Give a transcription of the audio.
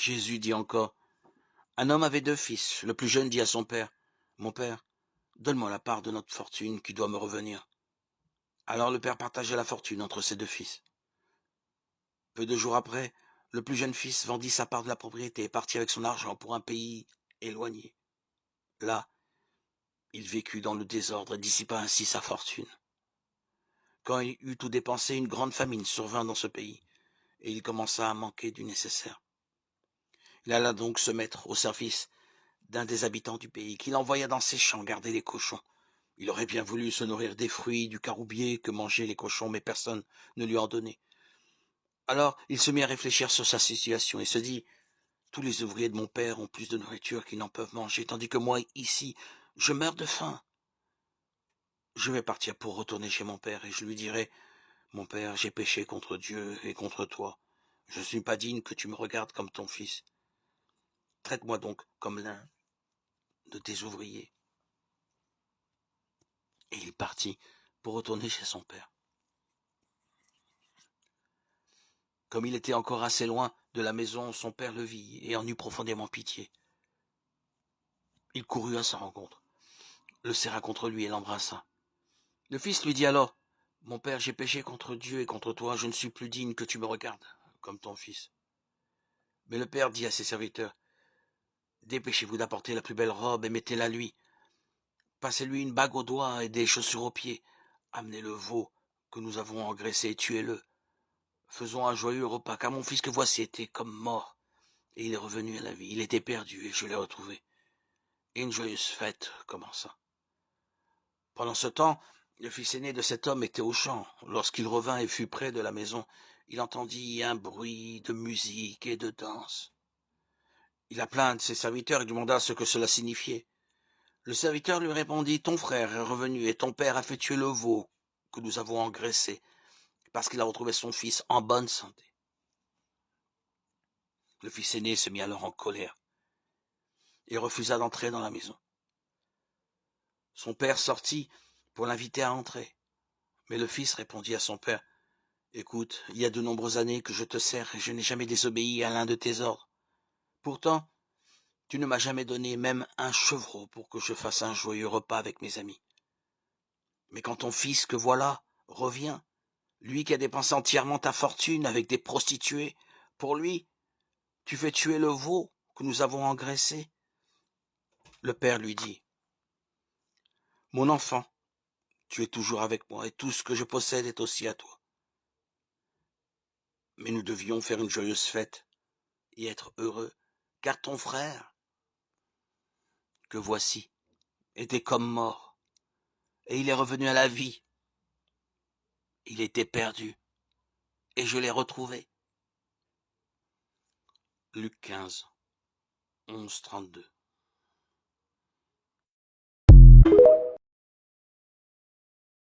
Jésus dit encore, un homme avait 2 fils. Le plus jeune dit à son père, mon père, donne-moi la part de notre fortune qui doit me revenir. Alors le père partagea la fortune entre ses 2 fils. Peu de jours après, le plus jeune fils vendit sa part de la propriété et partit avec son argent pour un pays éloigné. Là, il vécut dans le désordre et dissipa ainsi sa fortune. Quand il eut tout dépensé, une grande famine survint dans ce pays, et il commença à manquer du nécessaire. Il alla donc se mettre au service d'un des habitants du pays, qu'il envoya dans ses champs garder les cochons. Il aurait bien voulu se nourrir des fruits du caroubier que mangeaient les cochons, mais personne ne lui en donnait. Alors il se mit à réfléchir sur sa situation et se dit, tous les ouvriers de mon père ont plus de nourriture qu'ils n'en peuvent manger, tandis que moi, ici, je meurs de faim. Je vais partir pour retourner chez mon père, et je lui dirai, mon père, j'ai péché contre Dieu et contre toi. Je ne suis pas digne que tu me regardes comme ton fils. Traite-moi donc comme l'un de tes ouvriers. Et il partit pour retourner chez son père. Comme il était encore assez loin de la maison, son père le vit et en eut profondément pitié. Il courut à sa rencontre, le serra contre lui et l'embrassa. Le fils lui dit alors, mon père, j'ai péché contre Dieu et contre toi, je ne suis plus digne que tu me regardes comme ton fils. Mais le père dit à ses serviteurs, dépêchez-vous d'apporter la plus belle robe et mettez-la lui. Passez-lui une bague au doigt et des chaussures aux pieds. Amenez le veau que nous avons engraissé et tuez-le. Faisons un joyeux repas, car mon fils que voici était comme mort, et il est revenu à la vie. Il était perdu, et je l'ai retrouvé. Et une joyeuse fête commença. Pendant ce temps, le fils aîné de cet homme était au champ. Lorsqu'il revint et fut près de la maison, il entendit un bruit de musique et de danse. Il appela un de ses serviteurs et demanda ce que cela signifiait. Le serviteur lui répondit, ton frère est revenu et ton père a fait tuer le veau que nous avons engraissé, parce qu'il a retrouvé son fils en bonne santé. Le fils aîné se mit alors en colère et refusa d'entrer dans la maison. Son père sortit pour l'inviter à entrer, mais le fils répondit à son père, écoute, il y a de nombreuses années que je te sers et je n'ai jamais désobéi à l'un de tes ordres. Pourtant, tu ne m'as jamais donné même un chevreau pour que je fasse un joyeux repas avec mes amis. Mais quand ton fils que voilà revient, lui qui a dépensé entièrement ta fortune avec des prostituées, pour lui, tu fais tuer le veau que nous avons engraissé. Le père lui dit, mon enfant, tu es toujours avec moi et tout ce que je possède est aussi à toi. Mais nous devions faire une joyeuse fête et être heureux, car ton frère, que voici, était comme mort, et il est revenu à la vie. Il était perdu, et je l'ai retrouvé. Luc 15, 11-32.